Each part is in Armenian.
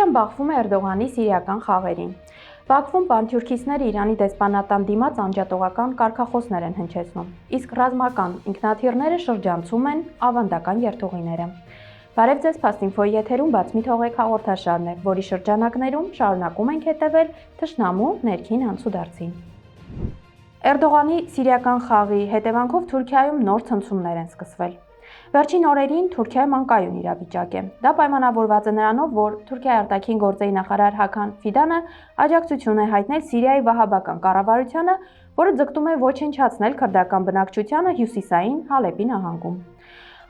Թուրքիան բախվում է Էրդողանի սիրիական խաղերին։ Բաքվում պանթյուրքիստները Իրանի դեսպանատան դիմաց անջատողական կարգախոսներ են հնչեցնում, իսկ ռազմական ինքնաթիռները շրջանցում են ավանդական երթուղիները։ Բարև ձեզ, Փաստինֆոյի եթերում բաց մի թողեք հաղորդաշարն է, որի շրջանակներում շարունակում ենք հետևել թշնամու ներքին անցուդարձին։ Էրդողանի սիրիական խաղի հետևանքով Թուրքիայում նոր ցնցումներ են սկսվել։ Վերջին օրերին Թուրքիայում անկայուն իրավիճակ է։ Դա պայմանավորված է նրանով, որ Թուրքիայի արտաքին գործերի նախարար Հական Ֆիդանը աջակցություն է հայտնել Սիրիայի վահաբական կառավարությանը, որը ձգտում է ոչնչացնել քրդական բնակչությանը հյուսիսային Հալեպի նահանգում։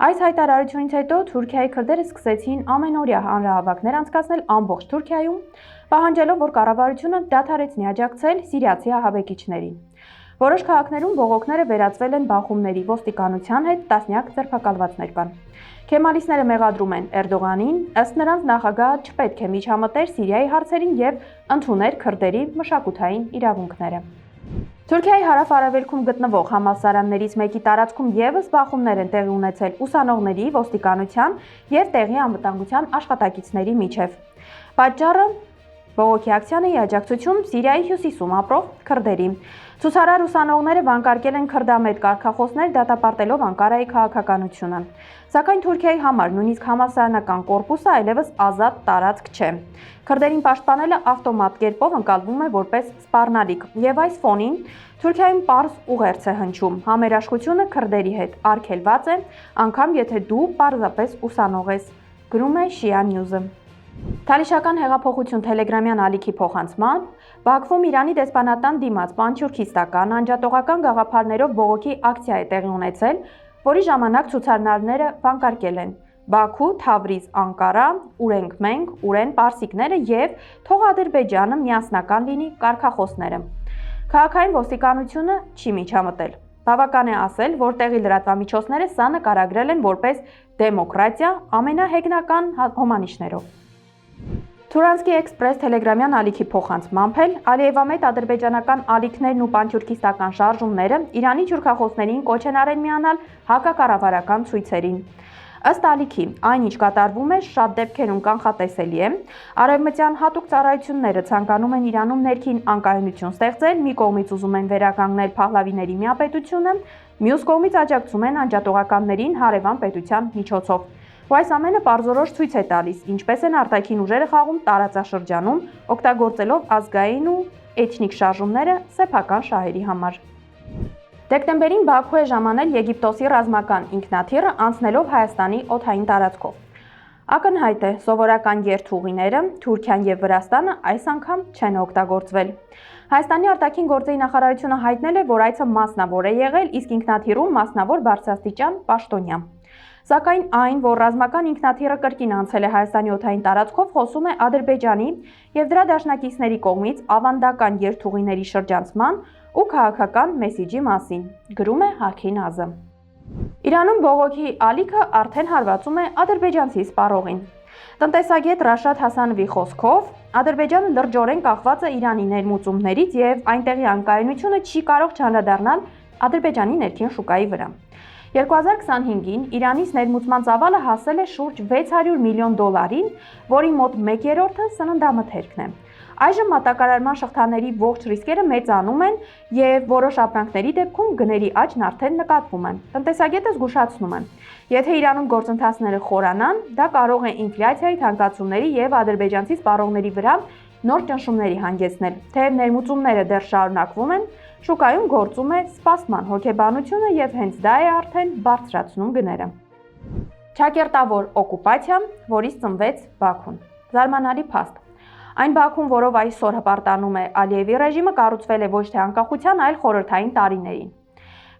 Այս հայտարարությունից հետո Թուրքիայի քրդերը սկսեցին ամենօրյա հանրահավաքներ անցկացնել ամբողջ Թուրքիայում, պահանջելով, որ կառավարությունը դադարեցնի աջակցել սիրիացի ահաբեկիչներին։ Որոշ քաղաքներում բողոքները վերածվել են բախումների, ոստիկանության հետ տասնյակ ձերբակալվածներ կան։ Քեմալիստները մեղադրում են Էրդողանին, ըստ նրանց նախագահը չպետք է միջամտեր Սիրիայի հարցերին եւ ընդուներ քրդերի մշակութային իրավունքները։ Թուրքիայի հարավ-արևելքում գտնվող համալսարաններից մեկի տարածքում եւս բախումներ են տեղի ունեցել ուսանողների, ոստիկանության եւ տեղի անվտանգության աշխատակիցների միջև։ Պատճառը բողոքի ակցիան է աջակցություն Սիրիայի հյուսիսում ապրող քրդերի։ Ցուցարար ուսանողները վանկարկել են քրդամետ կարգախոսներ դատապարտելով Անկարայի քաղաքականությունը։ Սակայն Թուրքիայի համար նույնիսկ համալսարանական կորպուսը այլևս ազատ տարածք չէ։ Քրդերին պաշտպանելը ավտոմատ կերպով ընկալվում է որպես սպառնալիք, եւ այս ֆոնին Թուրքիայում պարզ ուղերձ է հնչում. համերաշխությունը քրդերի հետ արգելված է, անգամ եթե դու պարզապես ուսանող ես, գրում է Shia News-ը։ Թալիշական հեղափոխություն Թելեգրամյան ալիքի փոխանցմամբ Բաքվում Իրանի դեսպանատան դիմաց պանթյուրքիստական անջատողական գաղափարներով բողոքի ակցիա է տեղի ունեցել, որի ժամանակ ցուցարարները վանկարկել են Բաքու, Թավրիզ, Անկարա, Ուրենք մենք, Ուրեն պարսիկները եւ թող Ադրբեջանը միասնական լինի կարգախոսները։ Քաղաքային ոստիկանությունը չի միջամտել։ Բավական է ասել, որ տեղի լրատվամիջոցները սա նկարագրել են որպես դեմոկրատիա ամենահեգնական հոմանիշներով։ Թուրանսկի էքսպրես թելեգրամյան ալիքի փոխանցմամբ էլ Ալիևամետ ադրբեջանական ալիքներն ու պանթյուրքիստական շարժումները Իրանի թյուրքախոսներին կոչ են արել միանալ հակակառավարական ցույցերին։ Ըստ ալիքի, այնինչ կատարվում է շատ դեպքերում կանխատեսելի է, արևմտյան հատուկ ծառայությունները ցանկանում են Իրանում ներքին անկայունություն ստեղծել, մի կողմից ուզում են վերականգնել Փահլավիների միապետությունը, մյուս կողմից աջակցում են անջատողականներին հարևան պետության միջոցով։ Ու այս ամենը պարզորոշ ցույց է տալիս, ինչպես են արտաքին ուժերը խաղում տարածաշրջանում, օգտագործելով ազգային ու էթնիկ շարժումները սեփական շահերի համար։ Դեկտեմբերին Բաքու է ժամանել Եգիպտոսի ռազմական ինքնաթիռը անցնելով Հայաստանի օդային տարածքով։ Ակնհայտ է, սովորական երթուղիները Թուրքիան եւ Վրաստանը այս անգամ չեն օգտագործվել։ Հայաստանի արտաքին գործերի նախարարությունը հայտնել է, որ այցը մասնավոր է եղել, իսկ ինքնաթիռում մասնավոր բարձրաստիճան պաշտոնյա։ Սակայն այն, որ ռազմական ինքնաթիռը կրկին անցել է Հայաստանի օդային տարածքով, խոսում է Ադրբեջանի եւ դրա դաշնակիցների կողմից ավանդական երթուղիների շրջանցման ու քաղաքական մեսիջի մասին, գրում է Հաքին Ազը։ Իրանում բողոքի ալիքը արդեն հարվածում է ադրբեջանցի սպառողին։ Տնտեսագետ Ռաշադ Հասանովի խոսքով, Ադրբեջանը լրջորեն կախված է Իրանի ներմուծումներից եւ այնտեղի անկայունությունը չի կարող չանդրադառնալ Ադրբեջանի ներքին շուկայի վրա։ 2025-ին Իրանից ներմուծման ծավալը հասել է շուրջ 600 միլիոն դոլարին, որի մոտ 1/3-ը սննդամթերքն է։ Այժմ մատակարարման շղթաների ողջ ռիսկերը մեծանում են եւ որոշ ապրանքների դեպքում գների աճն արդեն նկատվում է։ Տնտեսագետը զգուշացնում է. եթե Իրանում գործընթացները խորանան, դա կարող է ինֆլյացիայի թանկացումների եւ ադրբեջանցի սպառողների վրա նոր ճնշումների հանգեցնել։ Թեև ներմուծումները դեռ շարունակվում են, շուկայում գործում է սպասման հոգեբանությունը եւ հենց դա է արդեն բարձրացնում գները։ Չակերտավոր օկուպացիա, որից ծնվեց Բաքուն։ Զարմանալի փաստ։ Այն Բաքուն, որով այսօր հպարտանում է Ալիևի ռեժիմը, կառուցվել է ոչ թե անկախության, այլ խորհրդային տարիներին։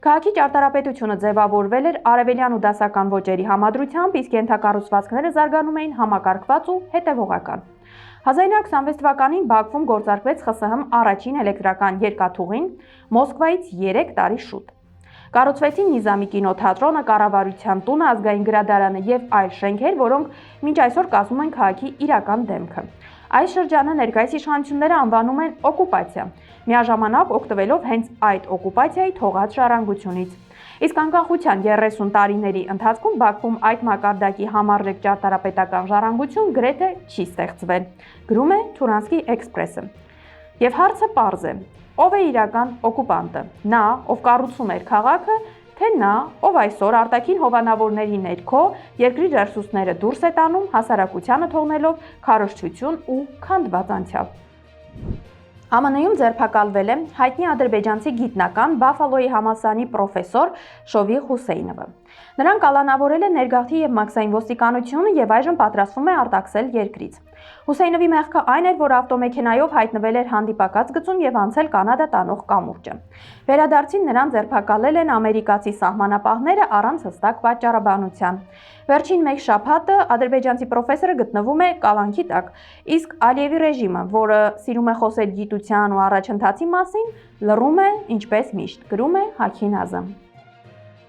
Քաղաքի ճարտարապետությունը ձևավորվել էր արևելյան ու դասական ոճերի համադրությամբ, իսկ ենթակառուցվածքները զարգանում էին համակարգված ու հետևողական։ 1926 թվականին Բաքվում գործարկվեց ԽՍՀՄ առաջին էլեկտրական երկաթուղին, Մոսկվայից 3 տարի շուտ։ Կառուցվեցին Նիզամի կինոթատրոնը, կառավարության տունը, ազգային գրադարանը եւ այլ շենքեր, որոնք մինչ այսօր կազմում են քաղաքի իրական դեմքը։ Այս շրջանը ներկայիս իշխանությունները անվանում են օկուպացիա, միաժամանակ օգտվելով հենց այդ օկուպացիայի թողած ժառանգությունից։ Իսկ անկախության 30 տարիների ընթացքում Բաքվում այդ մակարդակի համառեք ճարտարապետական ժառանգություն գրեթե չի ստեղծվել, գրում է Թուրանսկի Էքսպրեսը։ Եվ հարցը պարզ է. ով է իրական օկուպանտը, նա, ով կառուցում էր քաղաքը, թե նա, ով այսօր արտաքին հովանավորների ներքո երկրի ռեսուրսները դուրս է տանում, հասարակությանը թողնելով քարոզչություն ու քանդված անցյալ։ ԱՄՆ-ում ձերբակալվել է հայտնի ադրբեջանցի գիտնական Բաֆալոյի համալսարանի պրոֆեսոր Շովի Հուսեյնովը։ Նրան կալանավորել է ներգաղթի եւ մաքսային ոստիկանությունը եւ այժմ պատրաստվում է արտաքսել երկրից։ Հուսեյնովի մեղքը այն էր, որ ավտոմեքենայով հայտնվել էր հանդիպակաց գծում եւ անցել Կանադա տանող կամուրջը։ Վերադարձին նրան ձերբակալել են ամերիկացի սահմանապահները առանց հստակ պատճառաբանության։ Վերջին մեկ շաբաթը ադրբեջանցի պրոֆեսորը գտնվում է կալանքի տակ, իսկ Ալիևի ռեժիմը, որը սիրում է խոսել գիտության ու առաջընթացի մասին, լռում է ինչպես միշտ, գրում է Հաքինազը։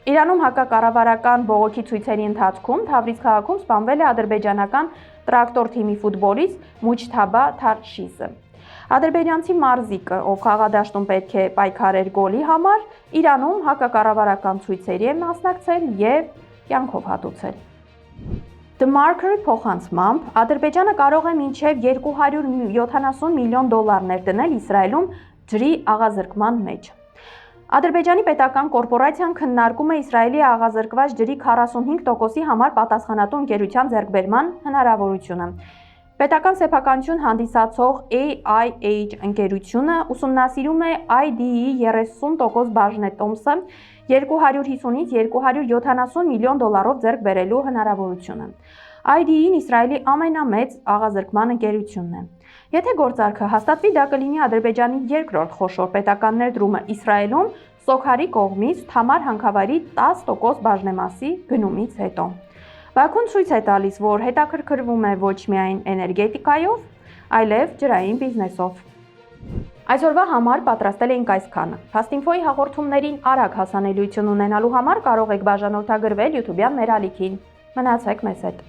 Իրանում հակակառավարական բողոքի ցույցերի ընթացքում Թավրիզ քաղաքում սպանվել է ադրբեջանական տրակտոր թիմի ֆուտբոլիստ Մուջթաբա Թարշիզը։ Ադրբեջանցի մարզիկը, ով խաղադաշտում պետք է պայքարեր գոլի համար, Իրանում հակակառավարական ցույցերի է մասնակցել եւ կյանքով հատուցել։ The Marker-ի փոխանցմամբ Ադրբեջանը կարող է մինչև $270 միլիոն ներդնել Իսրայելում ջրի աղազրկման մեջ։ Ադրբեջանի պետական կորպորացիան քննարկում է Իսրայելի աղազրկված ջրի 45%-ի համար պատասխանատու ընկերության ձեռքբերման հնարավորությունը։ Պետական սեփականություն հանդիսացող AIH ընկերությունը ուսումնասիրում է IDE-ի 30% բաժնետոմսը 250-ից 270 միլիոն դոլարով ձեռք բերելու հնարավորությունը։ IDE-ն Իսրայելի ամենամեծ աղազրկման ընկերությունն է։ Եթե գործարքը հաստատվի, դա կլինի Ադրբեջանի երկրորդ խոշոր պետական ներդրումը Իսրայելում Սոքարի կողմից Թամար հանքավայրի 10% բաժնեմասի գնումից հետո։ Բաքուն ցույց է տալիս, որ հետաքրքրվում է ոչ միայն էներգետիկայով, այլև ջրային բիզնեսով։ Այսօրվա համար պատրաստել էինք այսքանը։ Fast-Info-ի հաղորդումներին արագ հասանելիություն ունենալու համար կարող եք բաժանորդագրվել YouTube-յան մեր ալիքին։ Մնացեք մեզ հետ։